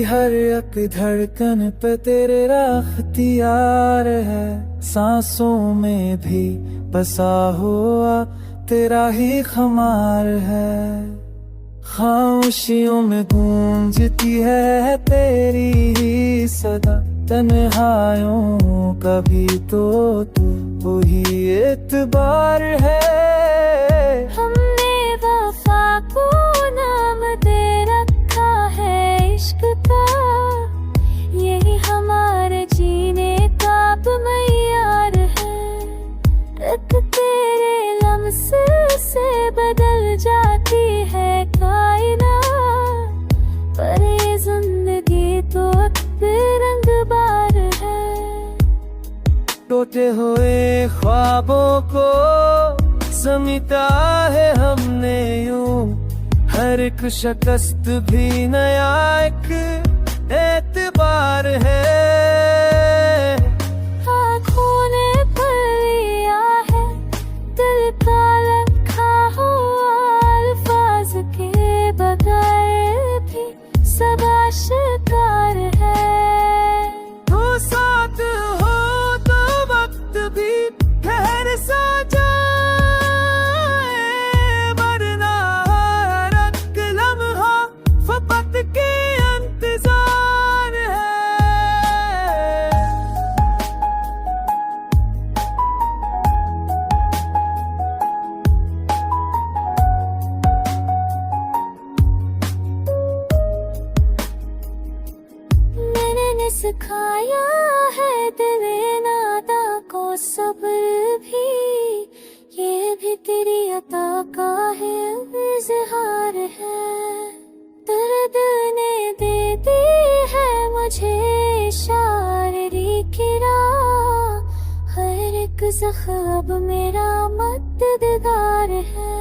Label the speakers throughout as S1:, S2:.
S1: हर एक धड़कन पे तेरे अख्तियार है, सांसों में भी बसा हुआ तेरा ही खमार है। खामोशियों में गूंजती है तेरी ही सदा, तन्हाइयों का भी तो तू वही एतबार है।
S2: हमने वफा को नाम दे रखा है इश्क का, यही हमारे जीने का मयार है। रत तेरे लम्स से बदल जाती है कायनात, पर ये जिंदगी तो बेरंगबार है।
S1: टूटे हुए ख्वाबों को समेटा है हमने यूं, हर एक शिकस्त भी नया एक एतबार है।
S2: आँखों ने पढ़ लिया है दिल का रखा हुआ, अल्फाज के बगैर भी सदा शिकार है।
S1: तो साथ हो तो वक्त भी ठहर सा जाए, वरना हर एक लम्हा फकत के इंतजार है।
S2: मैंने सिखाया है दिल नादा को सब्र भी, ये भी तेरी अता का है इज़हार है। दर्द ने दे दी है मुझे शायरी की राह, हर एक ज़ख्म अब मेरा मददगार है।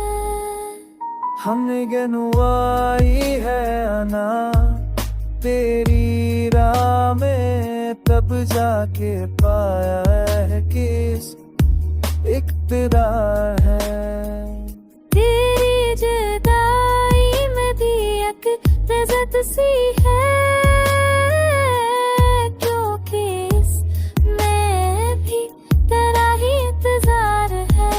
S1: हमने गनुआई है अना तेरी राह में, तब जाके पाया है किस इक़्तिदार है।
S2: तेरी जुदाई में भी एक लज़्ज़त सी है, क्योंकि इसमें भी तेरा ही इंतजार है।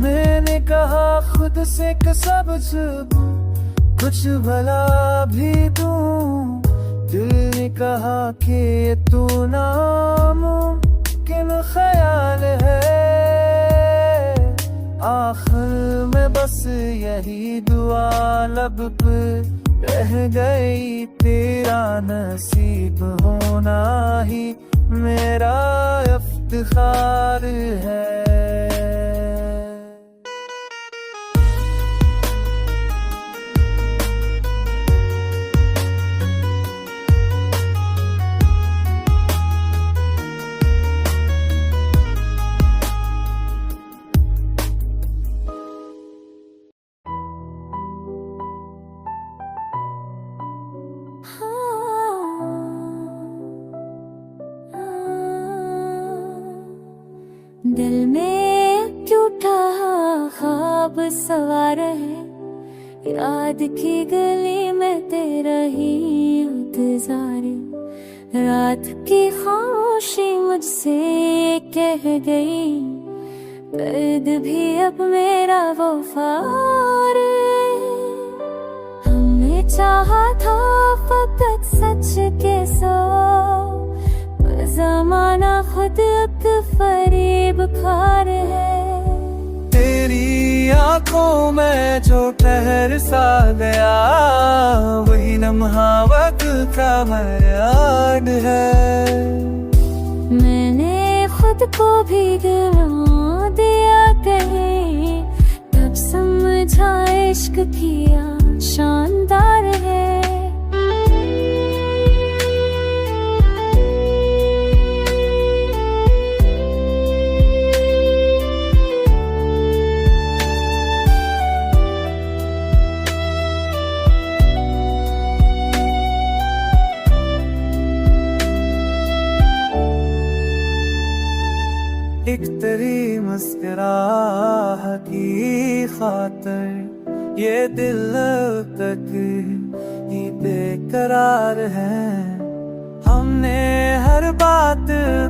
S1: मैंने कहा खुद से कि सब कुछ भला भी दूं, दिल ने कहा कि तू नामुमकिन ख्याल है। आखिर में बस यही दुआ लब पे रह गई, तेरा नसीब होना ही मेरा इफ्तिखार है।
S2: दिल में टूटा ख्वाब सवार है, याद की गली में तेरा ही इंतजार है। रात की खामोशी मुझसे कह गई, दर्द भी अब मेरा वफार है। हमने चाहा था फकत सच के सो, ज़माना खुद एक फरेब खार है।
S1: तेरी आंखों में जो ठहर सा गया, वही लम्हा वक्त का याद है।
S2: मैंने खुद को भी गिरा दिया कहीं, तब समझा इश्क किया शानदार है।
S1: एक तेरी मुस्कुराहट की खातिर ये दिल अब तक बेकरार है। हमने हर बात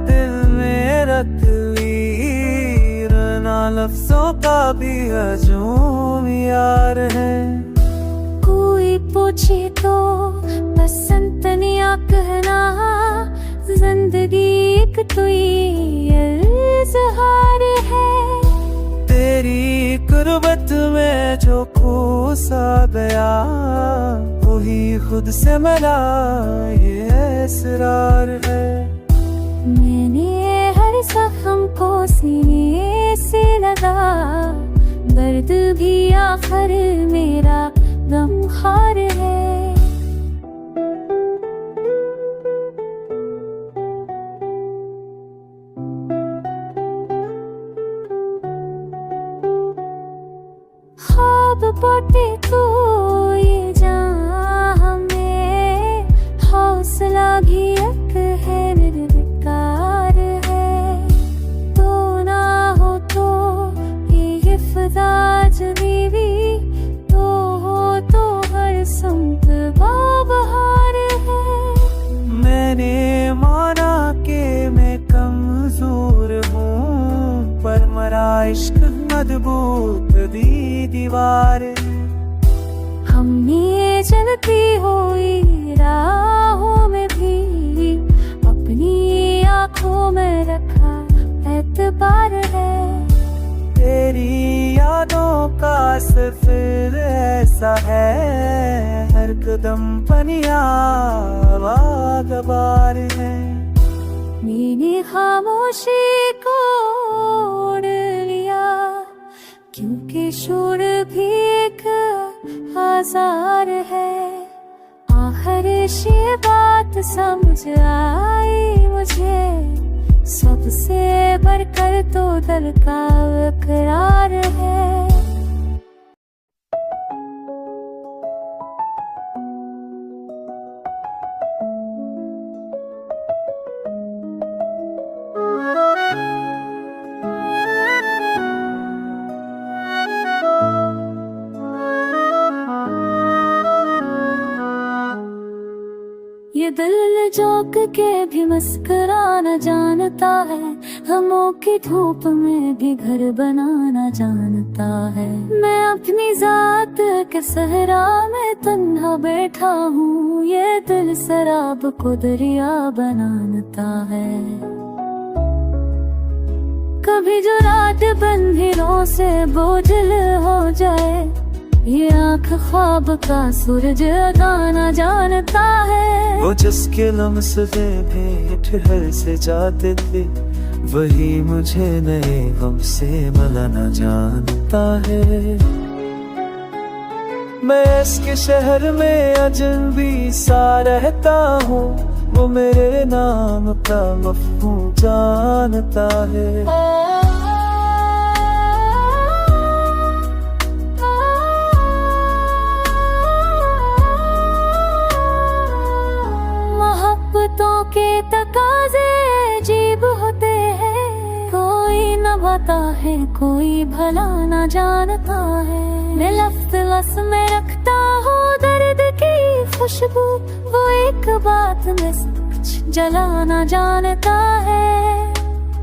S1: दिल में रख ली, ना लफ्जों का भी हजूम यार है।
S2: कोई पूछे तो बसंत निया कहना, जिंदगी एक तो इज़हार है।
S1: तेरी कुर्बत में जो खो सा गया, वही खुद से मिला ये इसरार है।
S2: मैंने हर जख्म को सीने से लगा, दर्द भी आखिर मेरा गमखार है। ख्वाब बाटे तो ये जहाँ हमें, हौसला भी एक है निर्विकार है। तो ना हो तो ये फिजा जबीबी, तो हो तो हर संत बाबहार है।
S1: मैंने माना कि मैं कमजोर हूँ, पर मरा इश्क मजबूत दी दीवार।
S2: हमने चलती हुई राहों में भी अपनी आँखों में रखा एतबार है।
S1: तेरी यादों का सफर ऐसा है, हर कदम पनिया वागबार है।
S2: मैंने खामोशी को ओढ़ लिया, क्योंकि शोर भी एक आज़ार है। आखिर ये बात समझ आई मुझे, सबसे बढ़कर तो दिल का इकरार है। ये दिल चौक के भी मुस्कुराना जानता है, गमों की धूप में भी घर बनाना जानता है। मैं अपनी जात के सहरा में तन्हा बैठा हूँ, ये दिल शराब को दरिया बनाता है। कभी जो रात बंधेरों से बोझल हो जाए, ये आँख ख्वाब का सूरज गाना जानता है।
S1: वो जिसके लम्से भी ठहर से जाते थे, वही मुझे नए गम से मिलाना जानता है। मैं इसके शहर में अजनबी सा रहता हूँ, वो मेरे नाम का मफ़हूम जानता है। मोहब्बतों के तकाज़े अजीब होते हैं, कोई नभाता है कोई भला न जानता है। मैं लफ्ज़ में रखता हूँ दर्द की खुशबू, वो एक बात में कुछ जलाना जानता है।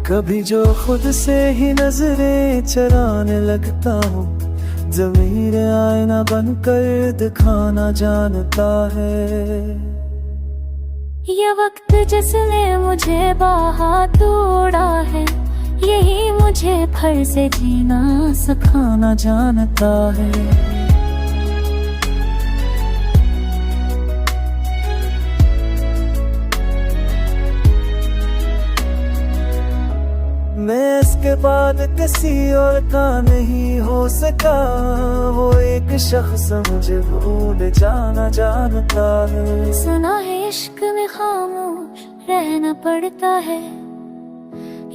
S1: कभी जो खुद से ही नजरें चराने लगता हूँ, ज़मीर आईना बनकर दिखाना जानता है।
S2: ये वक्त जिसने मुझे बाहा तोड़ा है, यही मुझे फिर से जीना
S1: सिखाना जानता है। मैं इसके बाद किसी और का नहीं हो सका, वो एक शख्स मुझे भूल जाना जानता है।
S2: सुना है इश्क में खामोश रहना पड़ता है,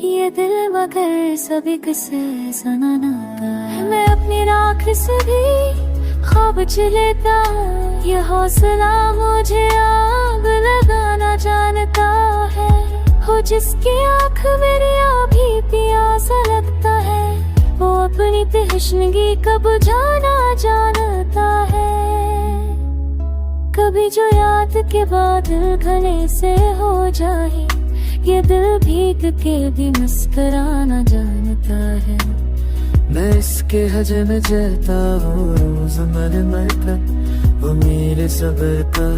S2: ये दिल मगर सभी किसे सुनाना है। मैं अपनी राख से भी ख्वाब चलेता, ये हौसला मुझे आग लगाना जानता है। हो जिसकी आँख मेरी अभी प्यासा लगता है, वो अपनी तश्नगी कब जाना जानता है। कभी जो याद के बादल घने से हो जाए, ये दिल भीग के भी मुस्कुराना जानता है।
S3: मैं इसके हजे में जहता हूँ रोज मर कर, वो मेरे सब्र का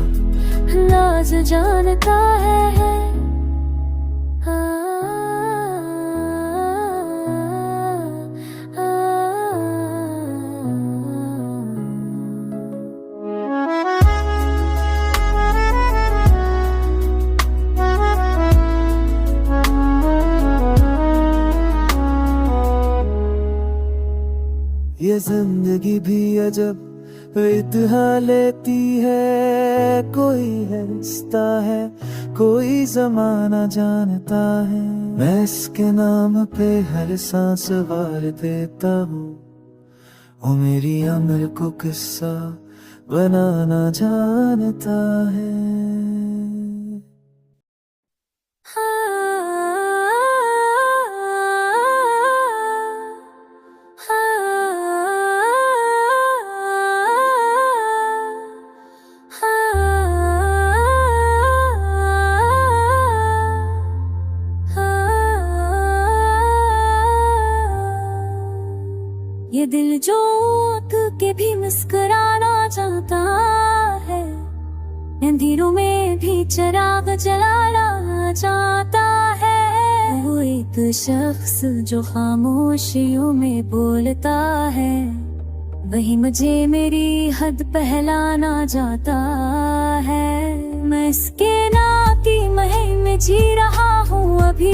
S2: राज जानता है।
S3: ये जिंदगी भी अजब इत्हा लेती है, कोई हंसता है कोई जमाना जानता है। मैं इसके नाम पे हर सांस वार देता हूँ, वो मेरी अमर को किस्सा बनाना जानता है।
S2: ये दिल जो के भी मुस्कुराना चाहता है, अंधेरों में भी चिराग जलाना चाहता है। वो एक शख्स जो खामोशियों में बोलता है, वही मुझे मेरी हद पहलाना चाहता है। मैं इसके नाम की महल में जी रहा हूँ अभी,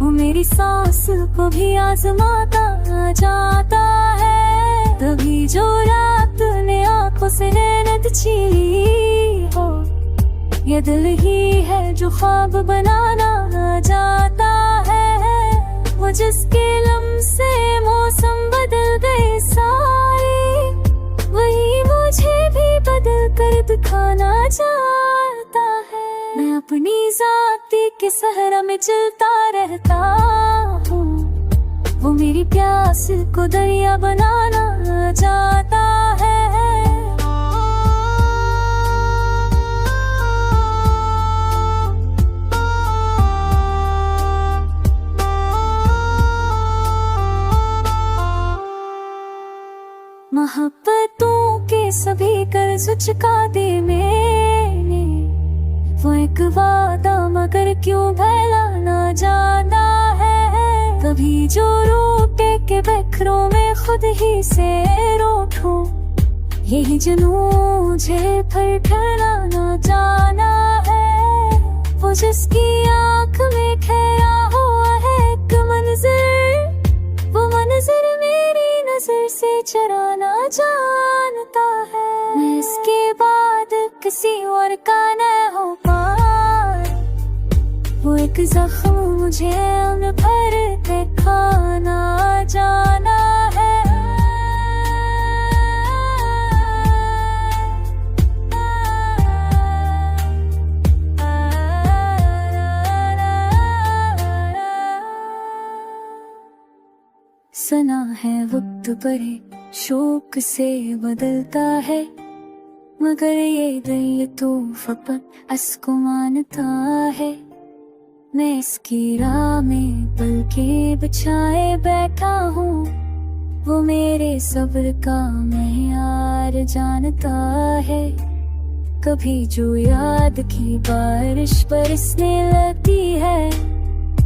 S2: वो मेरी सांस को भी आजमाता जाता है। तभी जो रात ने आंखों से नैनत छीनी हो, ये दिल ही है जो ख्वाब बनाना जाता है। वो जिसके लम्से मौसम बदल गए सारे, वही मुझे भी बदल कर दिखाना चाहता है। मैं अपनी जाति के सहरा में चलता रहता हूँ, वो मेरी प्यास को दरिया बनाना चाहता है। मोहब्बतों के सभी कर्ज चुका दे मैंने, वो एक वादा मगर क्यों भुलाना जाता है। कभी जो रोटे के बखरों में खुद ही से रोठूं, यही जुनून मुझे फिर ठहराना जाना है। वो जिसकी आँख में ठहरा हुआ है एक मंजर, वो मंजर मेरी नजर से चुराना जानता है। मैं इसके बाद किसी और का न हो पार, वो एक जख्म मुझे उन पर दिखाना जाना है। सना है वक्त बड़े शौक से बदलता है, मगर ये दिल तो फकत असको मानता है। मैं इसकी राह में पलके बिछाए बैठा हूँ, वो मेरे सब्र का मेयार जानता है। कभी जो याद की बारिश बरसने लगती है,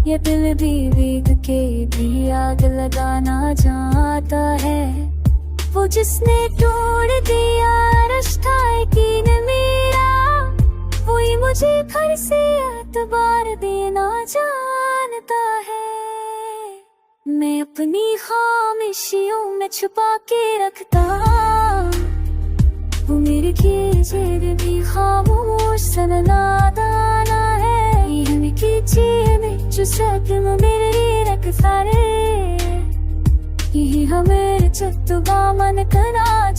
S2: ये दिल भी भीग के भी आग लगाना चाहता है। वो जिसने तोड़ दिया रिश्ता यकीन मेरा, वही मुझे फिर से एतबार देना जानता है। मैं अपनी खामोशियों में छुपा के रखता, वो मेरे खींचे भी खामोश सननादाना है। ये खींचे में जो सदम मेरे रख सारे, यही हमें चित्तवा मन करा